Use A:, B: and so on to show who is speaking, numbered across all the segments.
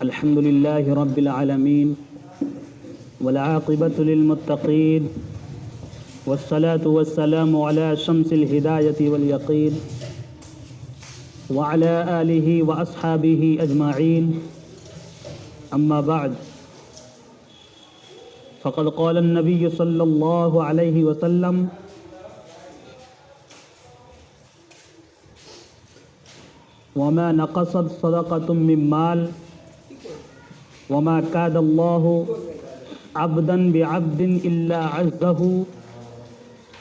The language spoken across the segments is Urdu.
A: الحمد لله رب العالمين والعاقبة للمتقين والصلاة والسلام على شمس الهداية واليقين وعلى آله وأصحابه أجمعين. أما بعد، فقد قال النبي صلى الله عليه وسلم: وما نقصت صدقة من مال وما كاد الله عبدا بعبد إلا عزه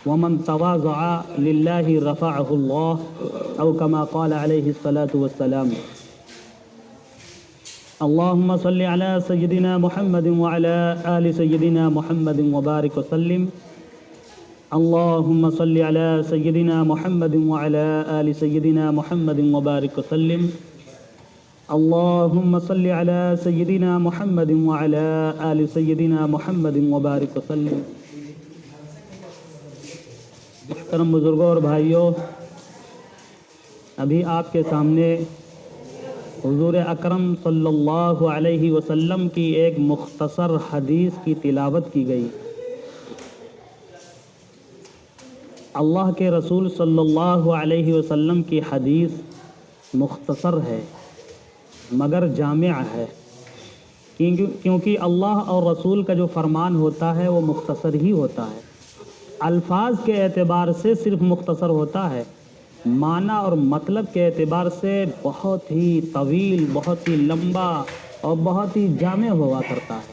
A: ومن تواضع لله رفعه الله أو كما قال عليه الصلاة والسلام. اللهم صل على سيدنا محمد وعلى آل سيدنا محمد وبارك وسلم. اللهم صل على سيدنا محمد وعلى آل سيدنا محمد وبارك وسلم. اللهم صل على سيدنا محمد وعلى آل سيدنا محمد وبارك وسلم. محترم بزرگوں اور بھائیوں، ابھی آپ کے سامنے حضور اکرم صلی اللہ علیہ وسلم کی ایک مختصر حدیث کی تلاوت کی گئی. اللہ کے رسول صلی اللہ علیہ وسلم کی حدیث مختصر ہے مگر جامع ہے، کیونکہ اللہ اور رسول کا جو فرمان ہوتا ہے وہ مختصر ہی ہوتا ہے. الفاظ کے اعتبار سے صرف مختصر ہوتا ہے، معنی اور مطلب کے اعتبار سے بہت ہی طویل، بہت ہی لمبا اور بہت ہی جامع ہوا کرتا ہے.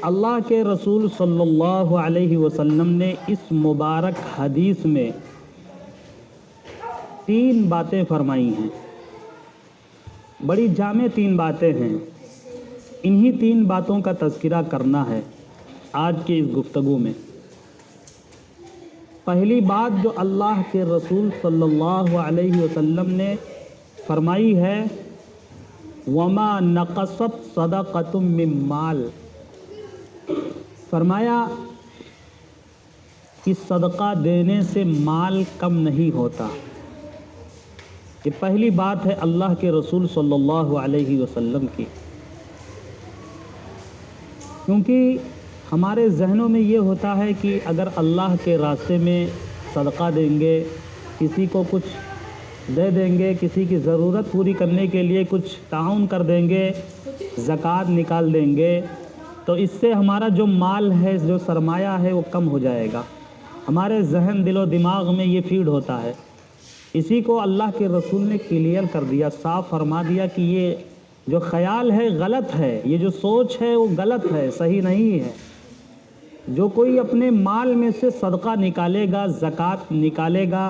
A: اللہ کے رسول صلی اللہ علیہ وسلم نے اس مبارک حدیث میں 3 باتیں فرمائی ہیں. بڑی جامع 3 باتیں ہیں. انہی 3 باتوں کا تذکرہ کرنا ہے آج کی اس گفتگو میں. پہلی بات جو اللہ کے رسول صلی اللہ علیہ وسلم نے فرمائی ہے: وما نقصت صدقۃ من مال. فرمایا کہ صدقہ دینے سے مال کم نہیں ہوتا. یہ پہلی بات ہے اللہ کے رسول صلی اللہ علیہ وسلم کی. کیونکہ ہمارے ذہنوں میں یہ ہوتا ہے کہ اگر اللہ کے راستے میں صدقہ دیں گے، کسی کو کچھ دے دیں گے، کسی کی ضرورت پوری کرنے کے لیے کچھ تعاون کر دیں گے، زکوٰۃ نکال دیں گے، تو اس سے ہمارا جو مال ہے، جو سرمایہ ہے، وہ کم ہو جائے گا. ہمارے ذہن، دل و دماغ میں یہ فیڈ ہوتا ہے. اسی کو اللہ کے رسول نے کلیئر کر دیا، صاف فرما دیا کہ یہ جو خیال ہے غلط ہے، یہ جو سوچ ہے وہ غلط ہے، صحیح نہیں ہے. جو کوئی اپنے مال میں سے صدقہ نکالے گا، زکوٰۃ نکالے گا،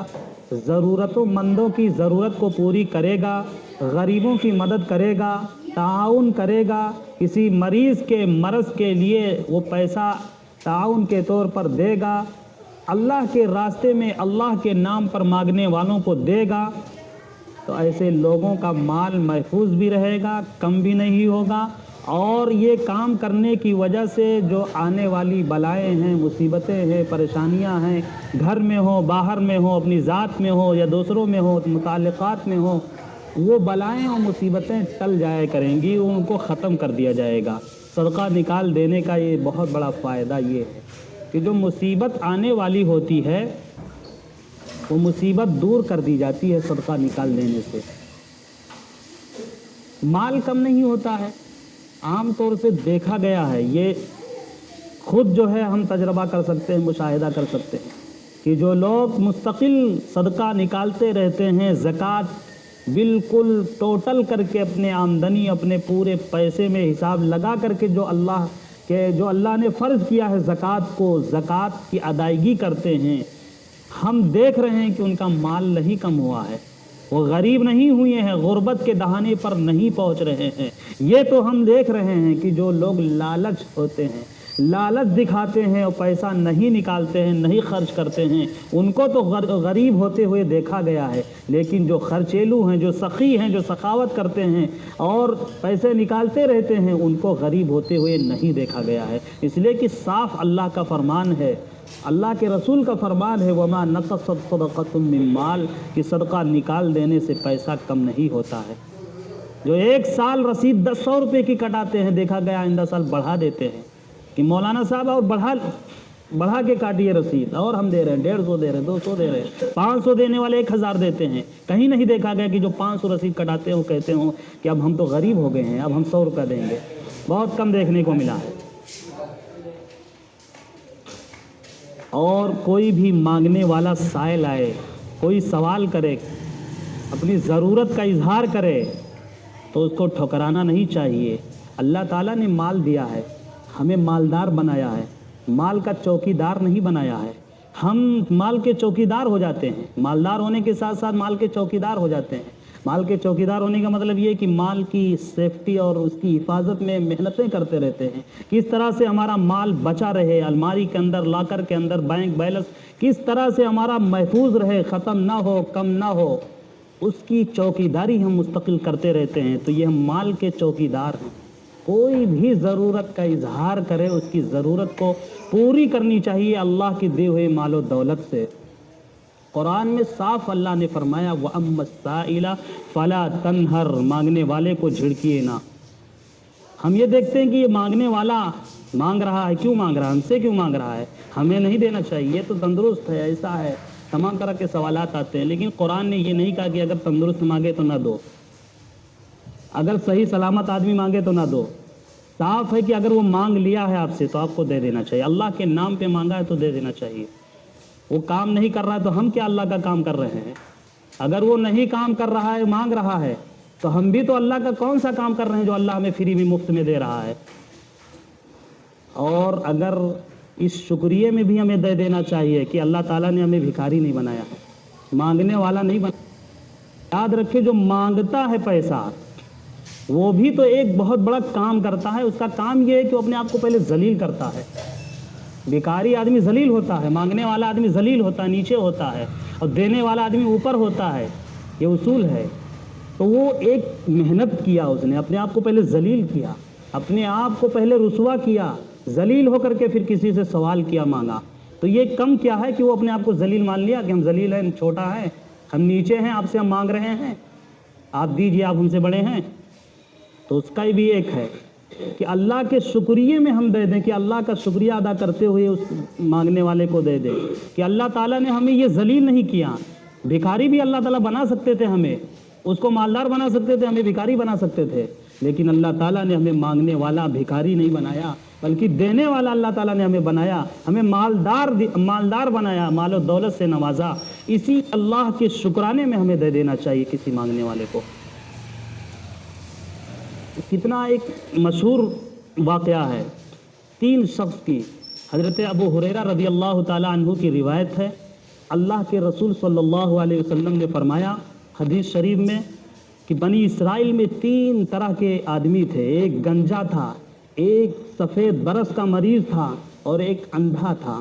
A: ضرورت مندوں کی ضرورت کو پوری کرے گا، غریبوں کی مدد کرے گا، تعاون کرے گا، کسی مریض کے مرض کے لیے وہ پیسہ تعاون کے طور پر دے گا، اللہ کے راستے میں اللہ کے نام پر مانگنے والوں کو دے گا، تو ایسے لوگوں کا مال محفوظ بھی رہے گا، کم بھی نہیں ہوگا. اور یہ کام کرنے کی وجہ سے جو آنے والی بلائیں ہیں، مصیبتیں ہیں، پریشانیاں ہیں، گھر میں ہو، باہر میں ہو، اپنی ذات میں ہو یا دوسروں میں ہو، متعلقات میں ہو، وہ بلائیں اور مصیبتیں ٹل جائے کریں گی، ان کو ختم کر دیا جائے گا. صدقہ نکال دینے کا یہ بہت بڑا فائدہ یہ ہے کہ جو مصیبت آنے والی ہوتی ہے وہ مصیبت دور کر دی جاتی ہے صدقہ نکال دینے سے. مال کم نہیں ہوتا ہے، عام طور سے دیکھا گیا ہے، یہ خود جو ہے ہم تجربہ کر سکتے ہیں، مشاہدہ کر سکتے ہیں کہ جو لوگ مستقل صدقہ نکالتے رہتے ہیں، زکوٰۃ بالکل ٹوٹل کر کے اپنے آمدنی، اپنے پورے پیسے میں حساب لگا کر کے جو اللہ نے فرض کیا ہے زکوٰۃ کو، زکوٰۃ کی ادائیگی کرتے ہیں، ہم دیکھ رہے ہیں کہ ان کا مال نہیں کم ہوا ہے، وہ غریب نہیں ہوئے ہیں، غربت کے دہانے پر نہیں پہنچ رہے ہیں. یہ تو ہم دیکھ رہے ہیں کہ جو لوگ لالچ ہوتے ہیں، لالچ دکھاتے ہیں اور پیسہ نہیں نکالتے ہیں، نہیں خرچ کرتے ہیں، ان کو تو غریب ہوتے ہوئے دیکھا گیا ہے. لیکن جو خرچیلو ہیں، جو سخی ہیں، جو سخاوت کرتے ہیں اور پیسے نکالتے رہتے ہیں، ان کو غریب ہوتے ہوئے نہیں دیکھا گیا ہے. اس لیے کہ صاف اللہ کا فرمان ہے اللہ کے رسول کا فرمان ہے وما نقصت صدقۃ من مال، کہ صدقہ نکال دینے سے پیسہ کم نہیں ہوتا ہے۔ جو ایک سال رسید 100 روپے کی کٹاتے ہیں، دیکھا گیا آئندہ سال بڑھا دیتے ہیں کہ مولانا صاحب اور بڑھا کے کاٹیے رسید، اور ہم دے رہے ہیں 150 دے رہے ہیں 200 دے رہے ہیں، 500 دینے والے 1000 دیتے ہیں۔ کہیں نہیں دیکھا گیا کہ جو 500 رسید کٹاتے ہیں وہ کہتے ہوں کہ اب ہم تو غریب ہو گئے ہیں، اب ہم 100 روپے دیں گے۔ بہت کم دیکھنے کو ملا ہے۔ اور کوئی بھی مانگنے والا سائل آئے، کوئی سوال کرے، اپنی ضرورت کا اظہار کرے تو اس کو ٹھکرانا نہیں چاہیے۔ اللہ تعالیٰ نے مال دیا ہے، ہمیں مالدار بنایا ہے، مال کا چوکیدار نہیں بنایا ہے۔ ہم مال کے چوکیدار ہو جاتے ہیں، مالدار ہونے کے ساتھ ساتھ مال کے چوکیدار ہو جاتے ہیں۔ مال کے چوکیدار ہونے کا مطلب یہ ہے کہ مال کی سیفٹی اور اس کی حفاظت میں محنتیں کرتے رہتے ہیں، کس طرح سے ہمارا مال بچا رہے، الماری کے اندر، لاکر کے اندر، بینک بیلنس کس طرح سے ہمارا محفوظ رہے، ختم نہ ہو، کم نہ ہو، اس کی چوکیداری ہم مستقل کرتے رہتے ہیں۔ تو یہ ہم مال کے چوکیدار ہیں۔ کوئی بھی ضرورت کا اظہار کرے، اس کی ضرورت کو پوری کرنی چاہیے اللہ کی دی ہوئے مال و دولت سے۔ قرآن میں صاف اللہ نے فرمایا وَأَمَّا السَّائِلَ فَلَا تَنْهَرْ، مانگنے والے کو جھڑکیے نہ۔ ہم یہ دیکھتے ہیں کہ یہ مانگنے والا مانگ رہا ہے، کیوں مانگ رہا ہے، ہم سے کیوں مانگ رہا ہے، ہمیں نہیں دینا چاہیے، تو تندرست ہے، ایسا ہے، تمام طرح کے سوالات آتے ہیں۔ لیکن قرآن نے یہ نہیں کہا کہ اگر تندرست مانگے تو نہ دو، اگر صحیح سلامت آدمی مانگے تو نہ دو۔ صاف ہے کہ اگر وہ مانگ لیا ہے آپ سے تو آپ کو دے دینا چاہیے، اللہ کے نام پہ مانگا ہے تو دے دینا چاہیے۔ وہ کام نہیں کر رہا ہے تو ہم کیا اللہ کا کام کر رہے ہیں؟ اگر وہ نہیں کام کر رہا ہے، مانگ رہا ہے، تو ہم بھی تو اللہ کا کون سا کام کر رہے ہیں جو اللہ ہمیں فری میں مفت میں دے رہا ہے؟ اور اگر اس شکریہ میں بھی ہمیں دے دینا چاہیے کہ اللہ تعالیٰ نے ہمیں بھکاری نہیں بنایا ہے، مانگنے والا نہیں بنایا۔ یاد رکھے جو مانگتا ہے پیسہ وہ بھی تو ایک بہت بڑا کام کرتا ہے۔ اس کا کام یہ ہے کہ وہ اپنے آپ کو پہلے ذلیل کرتا ہے۔ بھکاری آدمی ذلیل ہوتا ہے، مانگنے والا آدمی ذلیل ہوتا ہے، نیچے ہوتا ہے، اور دینے والا آدمی اوپر ہوتا ہے۔ یہ اصول ہے۔ تو وہ ایک محنت کیا، اس نے اپنے آپ کو پہلے ذلیل کیا، اپنے آپ کو پہلے رسوا کیا، ذلیل ہو کر کے پھر کسی سے سوال کیا، مانگا۔ تو یہ کم کیا ہے کہ وہ اپنے آپ کو ذلیل مان لیا کہ ہم ذلیل ہیں، چھوٹا ہے، ہم نیچے ہیں، آپ سے ہم مانگ رہے ہیں، آپ دیجیے، آپ ہم سے بڑے ہیں۔ تو اس کا بھی ایک ہے کہ اللہ کے شکریہ میں ہم دے دیں، کہ اللہ کا شکریہ ادا کرتے ہوئے اس مانگنے والے کو دے دیں کہ اللہ تعالیٰ نے ہمیں یہ ذلیل نہیں کیا۔ بھکاری بھی اللہ تعالیٰ بنا سکتے تھے، ہمیں اس کو مالدار بنا سکتے تھے، ہمیں بھکاری بنا سکتے تھے، لیکن اللہ تعالیٰ نے ہمیں مانگنے والا بھکاری نہیں بنایا، بلکہ دینے والا اللہ تعالیٰ نے ہمیں بنایا، ہمیں مالدار بنایا، مال و دولت سے نوازا۔ اسی اللہ کے شکرانے میں ہمیں دے دینا چاہیے کسی مانگنے والے کو۔ کتنا ایک مشہور واقعہ ہے 3 شخص کی، حضرت ابو ہریرہ رضی اللہ تعالی عنہ کی روایت ہے۔ اللہ کے رسول صلی اللہ علیہ وسلم نے فرمایا حدیث شریف میں کہ بنی اسرائیل میں 3 طرح کے آدمی تھے، ایک گنجا تھا، ایک سفید برس کا مریض تھا، اور ایک اندھا تھا۔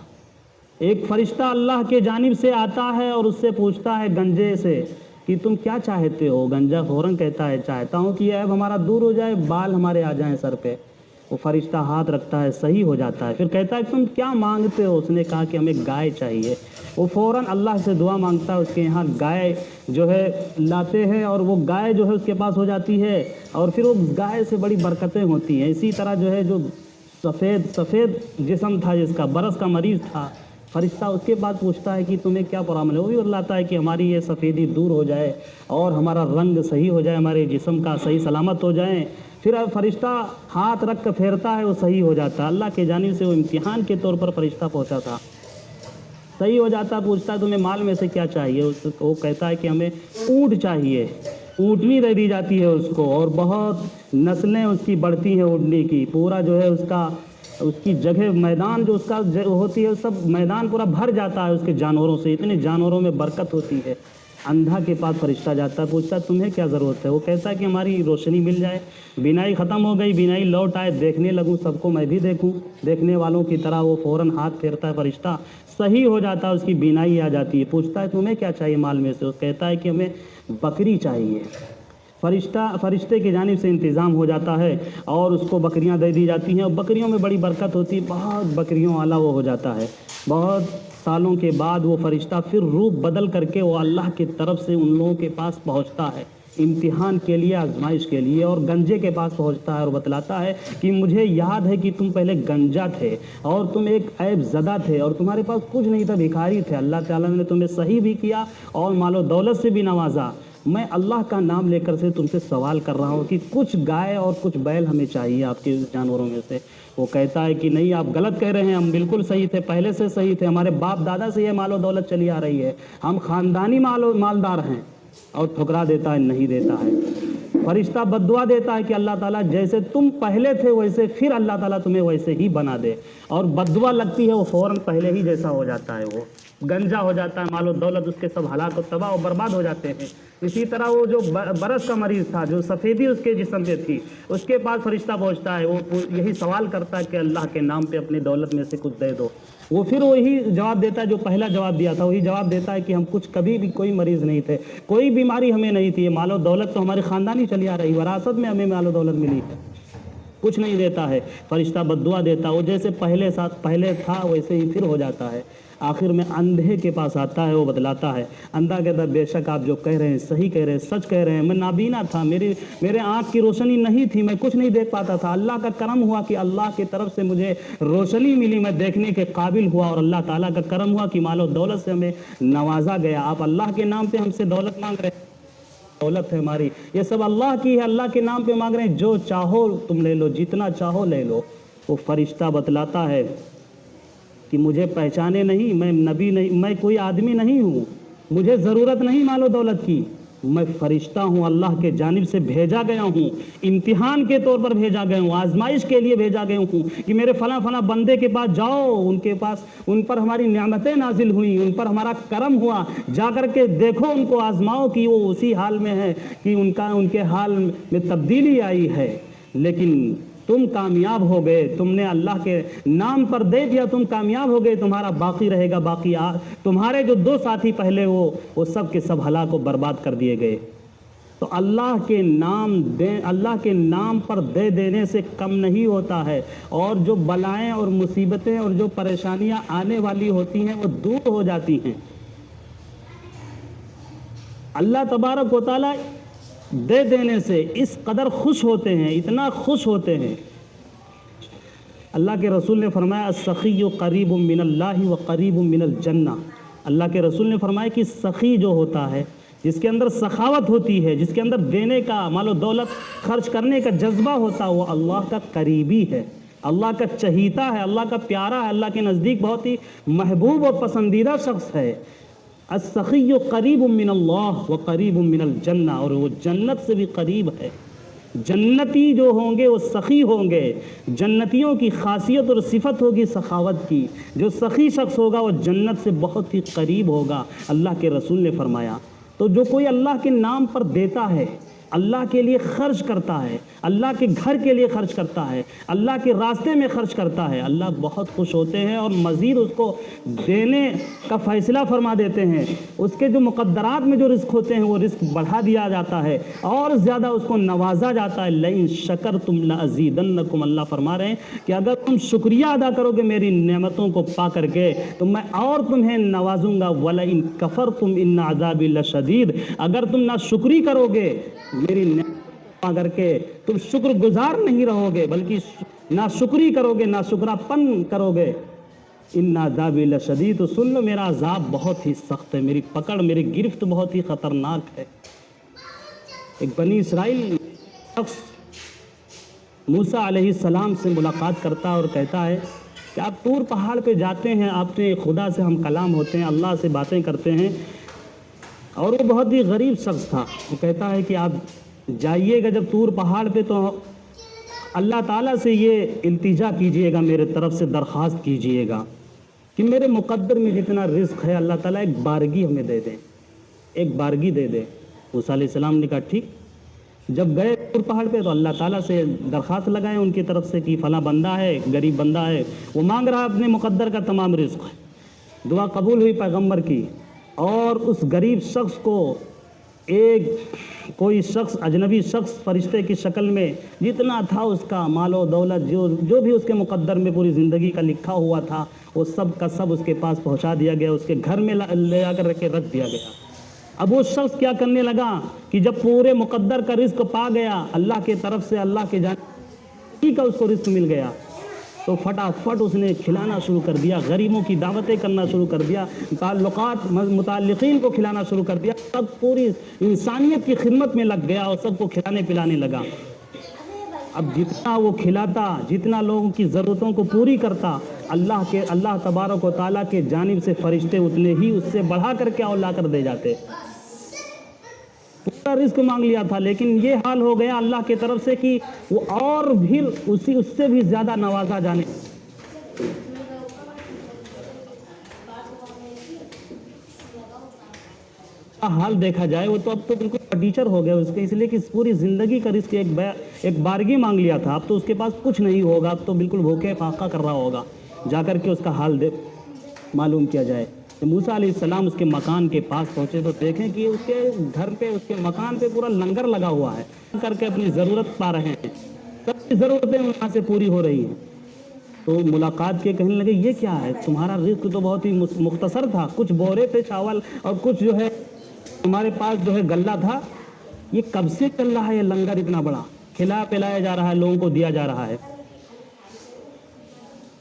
A: ایک فرشتہ اللہ کے جانب سے آتا ہے اور اس سے پوچھتا ہے گنجے سے کہ تم کیا چاہتے ہو؟ گنجا فوراً کہتا ہے چاہتا ہوں کہ یہ عیب ہمارا دور ہو جائے، بال ہمارے آ جائیں سر پہ۔ وہ فرشتہ ہاتھ رکھتا ہے، صحیح ہو جاتا ہے۔ پھر کہتا ہے تم کیا مانگتے ہو؟ اس نے کہا کہ ہمیں گائے چاہیے۔ وہ فوراً اللہ سے دعا مانگتا ہے، اس کے یہاں گائے جو ہے لاتے ہیں، اور وہ گائے جو ہے اس کے پاس ہو جاتی ہے، اور پھر وہ گائے سے بڑی برکتیں ہوتی ہیں۔ اسی طرح جو ہے جو سفید جسم تھا، جس کا برس کا مریض تھا، فرشتہ اس کے بعد پوچھتا ہے کہ تمہیں کیا پرابلم ہے؟ وہ بھی بتلاتا ہے کہ ہماری یہ سفیدی دور ہو جائے اور ہمارا رنگ صحیح ہو جائے، ہمارے جسم کا صحیح سلامت ہو جائیں۔ پھر فرشتہ ہاتھ رکھ کر پھیرتا ہے، وہ صحیح ہو جاتا ہے۔ اللہ کے جانب سے وہ امتحان کے طور پر فرشتہ پہنچا تھا، صحیح ہو جاتا ہے۔ پوچھتا ہے تمہیں مال میں سے کیا چاہیے؟ وہ کہتا ہے کہ ہمیں اونٹ چاہیے۔ اونٹنی دے دی جاتی ہے اس کو، اور بہت نسلیں اس کی بڑھتی ہیں اونٹنی کی، پورا جو ہے اس کی جگہ میدان جو اس کا ہوتی ہے، سب میدان پورا بھر جاتا ہے اس کے جانوروں سے، اتنے جانوروں میں برکت ہوتی ہے۔ اندھا کے پاس فرشتہ جاتا ہے، پوچھتا ہے تمہیں کیا ضرورت ہے؟ وہ کہتا ہے کہ ہماری روشنی مل جائے، بینائی ختم ہو گئی، بینائی لوٹ آئے، دیکھنے لگوں، سب کو میں بھی دیکھوں دیکھنے والوں کی طرح۔ وہ فوراً ہاتھ پھیرتا ہے، فرشتہ صحیح ہو جاتا ہے، اس کی بینائی آ جاتی ہے۔ پوچھتا ہے تمہیں کیا چاہیے مال میں سے؟ وہ کہتا ہے کہ ہمیں بکری چاہیے۔ فرشتے کی جانب سے انتظام ہو جاتا ہے اور اس کو بکریاں دے دی جاتی ہیں، اور بکریوں میں بڑی برکت ہوتی ہے، بہت بکریوں والا وہ ہو جاتا ہے۔ بہت سالوں کے بعد وہ فرشتہ پھر روپ بدل کر کے وہ اللہ کی طرف سے ان لوگوں کے پاس پہنچتا ہے امتحان کے لیے، آزمائش کے لیے، اور گنجے کے پاس پہنچتا ہے اور بتلاتا ہے کہ مجھے یاد ہے کہ تم پہلے گنجا تھے اور تم ایک عیب زدہ تھے اور تمہارے پاس کچھ نہیں تھا، بھکاری تھے، اللہ تعالیٰ نے تمہیں صحیح بھی کیا اور مال و دولت سے بھی نوازا۔ میں اللہ کا نام لے کر سے تم سے سوال کر رہا ہوں کہ کچھ گائے اور کچھ بیل ہمیں چاہیے آپ کے جانوروں میں سے۔ وہ کہتا ہے کہ نہیں، آپ غلط کہہ رہے ہیں، ہم بالکل صحیح تھے، پہلے سے صحیح تھے، ہمارے باپ دادا سے یہ مال و دولت چلی آ رہی ہے، ہم خاندانی مالدار ہیں۔ اور ٹھکرا دیتا ہے، نہیں دیتا ہے۔ فرشتہ بد دعا دیتا ہے کہ اللہ تعالیٰ جیسے تم پہلے تھے ویسے پھر اللہ تعالیٰ تمہیں ویسے ہی بنا دے، اور بد دعا لگتی ہے، وہ فوراً پہلے ہی جیسا ہو جاتا ہے، وہ گنجا ہو جاتا ہے، مال و دولت اس کے سب ہلاک و تباہ و برباد ہو جاتے ہیں۔ اسی طرح وہ جو برس کا مریض تھا، جو سفیدی اس کے جسم پہ تھی، اس کے پاس فرشتہ پہنچتا ہے، وہ یہی سوال کرتا ہے کہ اللہ کے نام پہ اپنی دولت میں سے کچھ دے دو۔ وہ پھر وہی جواب دیتا ہے جو پہلا جواب دیا تھا، وہی جواب دیتا ہے کہ ہم کچھ کبھی بھی کوئی مریض نہیں تھے، کوئی بیماری ہمیں نہیں تھی، یہ مال و دولت تو ہماری خاندانی چلی آ رہی، وراثت میں ہمیں مال و دولت ملی ہے، کچھ نہیں دیتا ہے۔ فرشتہ بد دعا دیتا ہے، وہ جیسے پہلے تھا ویسے ہی پھر ہو جاتا ہے۔ آخر میں اندھے کے پاس آتا ہے، وہ بتلاتا ہے۔ اندھا کہتا ہے بے شک آپ جو کہہ رہے ہیں صحیح کہہ رہے ہیں، سچ کہہ رہے ہیں، میں نابینا تھا، میرے آنکھ کی روشنی نہیں تھی، میں کچھ نہیں دیکھ پاتا تھا، اللہ کا کرم ہوا کہ اللہ کی طرف سے مجھے روشنی ملی، میں دیکھنے کے قابل ہوا، اور اللہ تعالیٰ کا کرم ہوا کہ مال و دولت سے ہمیں نوازا گیا۔ آپ اللہ کے نام پہ ہم سے دولت مانگ رہے ہیں، دولت ہے ہماری، یہ سب اللہ کی ہے، اللہ کے نام پہ مانگ رہے ہیں، جو چاہو تم لے لو، جتنا چاہو لے لو۔ وہ فرشتہ بتلاتا ہے کہ مجھے پہچانے نہیں، میں نبی نہیں، میں کوئی آدمی نہیں ہوں، مجھے ضرورت نہیں مال و دولت کی، میں فرشتہ ہوں، اللہ کے جانب سے بھیجا گیا ہوں، امتحان کے طور پر بھیجا گیا ہوں، آزمائش کے لیے بھیجا گیا ہوں کہ میرے فلاں بندے کے پاس جاؤ، ان پر ہماری نعمتیں نازل ہوئیں، ان پر ہمارا کرم ہوا، جا کر کے دیکھو، ان کو آزماؤ کہ وہ اسی حال میں ہے کہ ان کے حال میں تبدیلی آئی ہے، لیکن تم کامیاب ہو گئے، تم نے اللہ کے نام پر دے دیا، تم کامیاب ہو گئے، تمہارا باقی رہے گا، باقی تمہارے جو 2 ساتھی پہلے وہ سب کے سب ہلاک و برباد کر دیے گئے۔ تو اللہ کے نام پر دے دینے سے کم نہیں ہوتا ہے، اور جو بلائیں اور مصیبتیں اور جو پریشانیاں آنے والی ہوتی ہیں وہ دور ہو جاتی ہیں۔ اللہ تبارک و تعالیٰ دے دینے سے اس قدر خوش ہوتے ہیں، اتنا خوش ہوتے ہیں۔ اللہ کے رسول نے فرمایا السخی قریب من اللہ و قریب من الجنہ۔ اللہ کے رسول نے فرمایا کہ سخی جو ہوتا ہے، جس کے اندر سخاوت ہوتی ہے، جس کے اندر دینے کا، مال و دولت خرچ کرنے کا جذبہ ہوتا ہے، وہ اللہ کا قریبی ہے، اللہ کا چہیتا ہے، اللہ کا پیارا ہے، اللہ کے نزدیک بہت ہی محبوب اور پسندیدہ شخص ہے۔ السخی قریب من اللہ و قریب من الجنہ، اور وہ جنت سے بھی قریب ہے۔ جنتی جو ہوں گے وہ سخی ہوں گے، جنتیوں کی خاصیت اور صفت ہوگی سخاوت کی، جو سخی شخص ہوگا وہ جنت سے بہت ہی قریب ہوگا، اللہ کے رسول نے فرمایا۔ تو جو کوئی اللہ کے نام پر دیتا ہے، اللہ کے لیے خرچ کرتا ہے، اللہ کے گھر کے لیے خرچ کرتا ہے، اللہ کے راستے میں خرچ کرتا ہے، اللہ بہت خوش ہوتے ہیں اور مزید اس کو دینے کا فیصلہ فرما دیتے ہیں۔ اس کے جو مقدرات میں جو رزق ہوتے ہیں وہ رزق بڑھا دیا جاتا ہے اور زیادہ اس کو نوازا جاتا ہے۔ لئن شکرتم لازیدنکم، اللہ فرما رہے ہیں کہ اگر تم شکریہ ادا کرو گے میری نعمتوں کو پا کر کے تو میں اور تمہیں نوازوں گا۔ ولئن کفرتم ان عذابی لشدید، اگر تم نہ شکری کرو گے میری نعمت پا کر کے، تم شکر گزار نہیں رہو گے بلکہ نہ شکری کرو گے، نہ شکرا پن کرو گے، ان عذابی لشدید، تو سن لو میرا عذاب بہت ہی سخت ہے، میری پکڑ، میری گرفت بہت ہی خطرناک ہے۔ ایک بنی اسرائیل شخص موسیٰ علیہ السلام سے ملاقات کرتا اور کہتا ہے کہ آپ طور پہاڑ پہ جاتے ہیں، آپ نے خدا سے ہم کلام ہوتے ہیں، اللہ سے باتیں کرتے ہیں، اور وہ بہت ہی غریب شخص تھا۔ وہ کہتا ہے کہ آپ جائیے گا جب طور پہاڑ پہ تو اللہ تعالیٰ سے یہ التجا کیجئے گا، میرے طرف سے درخواست کیجئے گا کہ میرے مقدر میں جتنا رزق ہے اللہ تعالیٰ ایک بارگی ہمیں دے دے، ایک بارگی دے دے۔ موسیٰ علیہ السلام نے کہا ٹھیک۔ جب گئے طور پہاڑ پہ تو اللہ تعالیٰ سے درخواست لگائے ان کی طرف سے کہ فلاں بندہ ہے، غریب بندہ ہے، وہ مانگ رہا اپنے مقدر کا تمام رزق ہے۔ دعا قبول ہوئی پیغمبر کی، اور اس غریب شخص کو ایک کوئی شخص اجنبی شخص فرشتے کی شکل میں جتنا تھا اس کا مال و دولت جو بھی اس کے مقدر میں پوری زندگی کا لکھا ہوا تھا وہ سب کا سب اس کے پاس پہنچا دیا گیا، اس کے گھر میں لے جا کر رکھ دیا گیا۔ اب وہ شخص کیا کرنے لگا کہ جب پورے مقدر کا رزق پا گیا اللہ کے طرف سے، اللہ کے جانب کا اس کو رزق مل گیا، تو فٹافٹ اس نے کھلانا شروع کر دیا، غریبوں کی دعوتیں کرنا شروع کر دیا، تعلقات متعلقین کو کھلانا شروع کر دیا، سب پوری انسانیت کی خدمت میں لگ گیا اور سب کو کھلانے پلانے لگا۔ اب جتنا وہ کھلاتا، جتنا لوگوں کی ضرورتوں کو پوری کرتا، اللہ تبارک و تعالیٰ کے جانب سے فرشتے اتنے ہی اس سے بڑھا کر کے اور لا کر دے جاتے۔ پورا رزق مانگ لیا تھا، لیکن یہ حال ہو گیا اللہ کی طرف سے کہ وہ اور پھر اس سے بھی زیادہ نوازا جانے۔ حال دیکھا جائے وہ تو اب تو بالکل ٹیچر ہو گیا اس کے، اس لیے کہ پوری زندگی کا رزق ایک بارگی مانگ لیا تھا، اب تو اس کے پاس کچھ نہیں ہوگا، اب تو بالکل بھوکے فاقہ کر رہا ہوگا۔ جا کر کے اس کا حال معلوم کیا جائے۔ موسیٰ علیہ السلام اس کے مکان کے پاس پہنچے تو دیکھیں کہ اس کے گھر پہ، اس کے مکان پہ پورا لنگر لگا ہوا ہے، کر کے اپنی ضرورت پا رہے ہیں، سب کی ضرورتیں وہاں سے پوری ہو رہی ہیں۔ تو ملاقات کے کہنے لگے یہ کیا ہے، تمہارا رزق تو بہت ہی مختصر تھا، کچھ بورے تھے چاول اور کچھ جو ہے تمہارے پاس جو ہے غلہ تھا، یہ کب سے چل رہا ہے، یہ لنگر اتنا بڑا کھلا پلایا جا رہا ہے، لوگوں کو دیا جا رہا ہے۔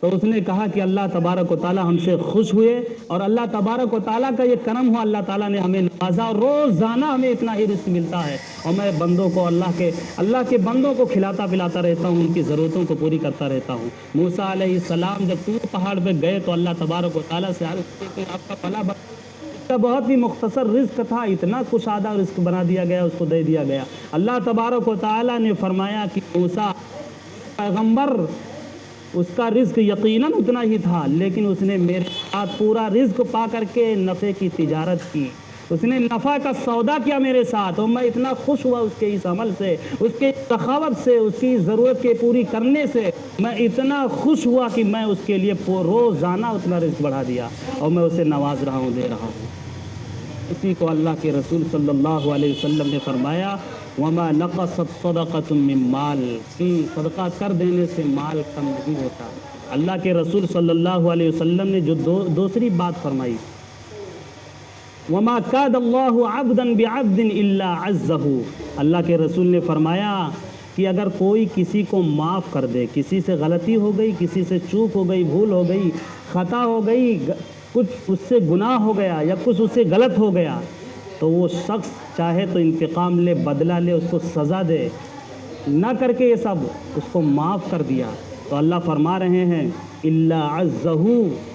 A: تو اس نے کہا کہ اللہ تبارک و تعالیٰ ہم سے خوش ہوئے اور اللہ تبارک و تعالیٰ کا یہ کرم ہوا، اللہ تعالیٰ نے ہمیں نوازا اور روزانہ ہمیں اتنا ہی رزق ملتا ہے، اور میں بندوں کو اللہ کے بندوں کو کھلاتا پلاتا رہتا ہوں، ان کی ضرورتوں کو پوری کرتا رہتا ہوں۔ موسیٰ علیہ السلام جب طور پہاڑ پہ گئے تو اللہ تبارک و تعالیٰ سے عرض کی کہ آپ کا فلاں بہت ہی مختصر رزق تھا، اتنا کشادہ رزق بنا دیا گیا، اس کو دے دیا گیا۔ اللہ تبارک و تعالیٰ نے فرمایا کہ موسیٰ پیغمبر، اس کا رزق یقیناً اتنا ہی تھا، لیکن اس نے میرے ساتھ پورا رزق پا کر کے نفع کی تجارت کی، اس نے نفع کا سودا کیا میرے ساتھ، اور میں اتنا خوش ہوا اس کے اس عمل سے، اس کے سخاوت سے، اس کی ضرورت کے پوری کرنے سے، میں اتنا خوش ہوا کہ میں اس کے لیے روزانہ اتنا رزق بڑھا دیا اور میں اسے نواز رہا ہوں، دے رہا ہوں۔ اسی کو اللہ کے رسول صلی اللہ علیہ وسلم نے فرمایا وما نقصت صدقۃ من مال، کہ صدقہ کر دینے سے مال کم نہیں ہوتا۔ اللہ کے رسول صلی اللہ علیہ وسلم نے جو دوسری بات فرمائی وما کاد اللہ عبدا بعبد الا عزہ، اللہ کے رسول نے فرمایا کہ اگر کوئی کسی کو معاف کر دے، کسی سے غلطی ہو گئی، کسی سے چوک ہو گئی، بھول ہو گئی، خطا ہو گئی، کچھ اس سے گناہ ہو گیا یا کچھ اس سے غلط ہو گیا، تو وہ شخص چاہے تو انتقام لے، بدلہ لے، اس کو سزا دے، نہ کر کے یہ سب اس کو معاف کر دیا، تو اللہ فرما رہے ہیں الا عزہ،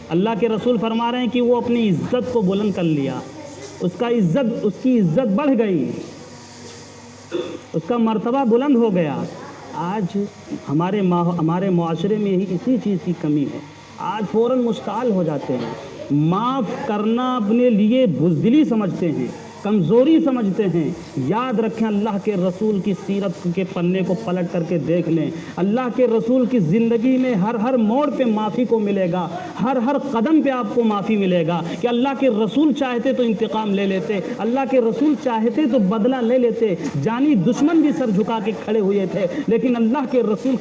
A: اللہ کے رسول فرما رہے ہیں کہ وہ اپنی عزت کو بلند کر لیا، اس کی عزت بڑھ گئی، اس کا مرتبہ بلند ہو گیا۔ آج ہمارے معاشرے میں اسی چیز کی کمی ہے، آج فوراً مشتعل ہو جاتے ہیں، معاف کرنا اپنے لیے بزدلی سمجھتے ہیں، کمزوری سمجھتے ہیں۔ یاد رکھیں اللہ کے رسول کی سیرت کے پنے کو پلٹ کر کے دیکھ لیں، اللہ کے رسول کی زندگی میں ہر موڑ پہ معافی کو ملے گا، ہر قدم پہ آپ کو معافی ملے گا، کہ اللہ کے رسول چاہتے تو انتقام لے لیتے، اللہ کے رسول چاہتے تو بدلہ لے لیتے، جانی دشمن بھی سر جھکا کے کھڑے ہوئے تھے، لیکن اللہ کے رسول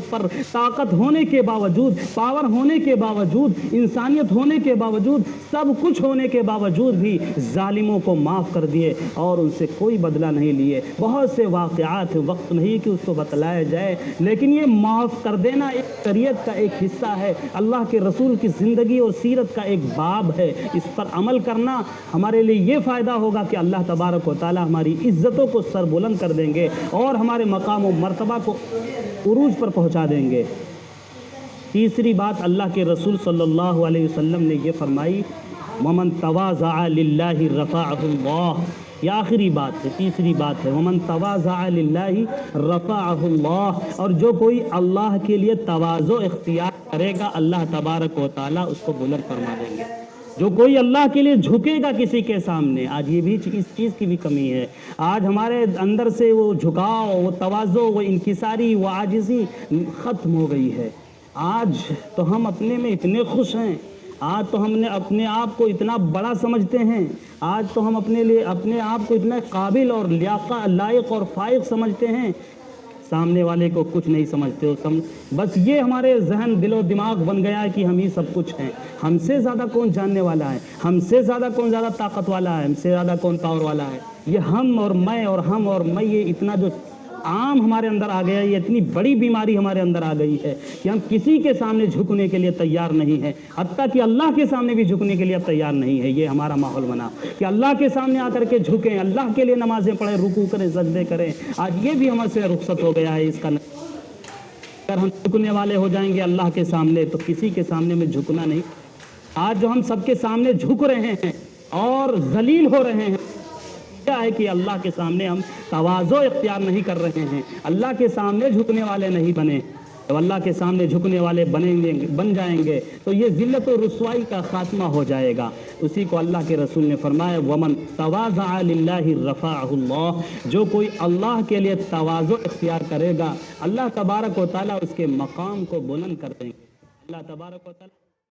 A: پر طاقت ہونے کے باوجود، پاور ہونے کے باوجود، انسانیت ہونے کے باوجود، سب کچھ ہونے کے باوجود بھی ظالموں کو معاف کر دیے اور ان سے کوئی بدلہ نہیں لیے۔ بہت سے واقعات، وقت نہیں کہ اس کو بتلایا جائے، لیکن یہ معاف کر دینا ایک شریعت کا ایک حصہ ہے، اللہ کے رسول کی زندگی اور سیرت کا ایک باب ہے۔ اس پر عمل کرنا ہمارے لیے یہ فائدہ ہوگا کہ اللہ تبارک و تعالی ہماری عزتوں کو سر بلند کر دیں گے اور ہمارے مقام و مرتبہ کو عروج پر پہنچا دیں گے۔ تیسری بات اللہ کے رسول صلی اللہ علیہ وسلم نے یہ فرمائی ومن تواضع للہ رفعہ اللہ، یہ آخری بات ہے، تیسری بات ہے ومن تواضع للہ رفعہ اللہ، اور جو کوئی اللہ کے لیے تواضع اختیار کرے گا اللہ تبارک و تعالیٰ اس کو بلند فرما دیں گے۔ جو کوئی اللہ کے لیے جھکے گا کسی کے سامنے، آج یہ بھی اس چیز کی بھی کمی ہے، آج ہمارے اندر سے وہ جھکاؤ، وہ تواضع، وہ انکساری، وہ عاجزی ختم ہو گئی ہے۔ آج تو ہم اپنے میں اتنے خوش ہیں، آج تو ہم نے اپنے آپ کو اتنا بڑا سمجھتے ہیں، آج تو ہم اپنے آپ کو اتنا قابل اور لائق اور فائق سمجھتے ہیں، سامنے والے کو کچھ نہیں سمجھتے ہو. بس یہ ہمارے ذہن دل و دماغ بن گیا ہے کہ ہم ہی سب کچھ ہیں. ہم سے زیادہ کون جاننے والا ہے؟ ہم سے زیادہ کون زیادہ طاقت والا ہے؟ ہم سے زیادہ کون پاور والا ہے؟ یہ ہم اور میں اور ہم اور میں، یہ اتنا جو عام ہمارے اندر آ گیا ہے، یہ اتنی بڑی بیماری ہمارے اندر آ گئی ہے کہ ہم کسی کے سامنے جھکنے کے لیے تیار نہیں ہیں، حتیٰ کہ اللہ کے سامنے بھی جھکنے کے لیے تیار نہیں ہے. یہ ہمارا ماحول بنا کہ اللہ کے سامنے آ کر کے جھکیں، اللہ کے لیے نمازیں پڑھیں، رکوع کریں، سجدے کریں. آج یہ بھی ہمارے سے رخصت ہو گیا ہے. اس کا اگر ہم جھکنے والے ہو جائیں گے اللہ کے سامنے تو کسی کے سامنے میں جھکنا نہیں. آج جو ہم سب کے سامنے جھک رہے ہیں اور ذلیل ہو رہے ہیں، کیا ہے کہ اللہ کے سامنے ہم تواضع اختیار نہیں کر رہے ہیں، اللہ کے سامنے جھکنے والے نہیں بنے. جب اللہ کے سامنے جھکنے والے بن جائیں گے تو یہ ذلت و رسوائی کا خاتمہ ہو جائے گا. اسی کو اللہ کے رسول نے فرمایا ومن تواضع للہ رفعہ اللہ، جو کوئی اللہ کے لیے تواضع اختیار کرے گا اللہ تبارک و تعالیٰ اس کے مقام کو بلند کر دیں گے. اللہ تبارک و تعالیٰ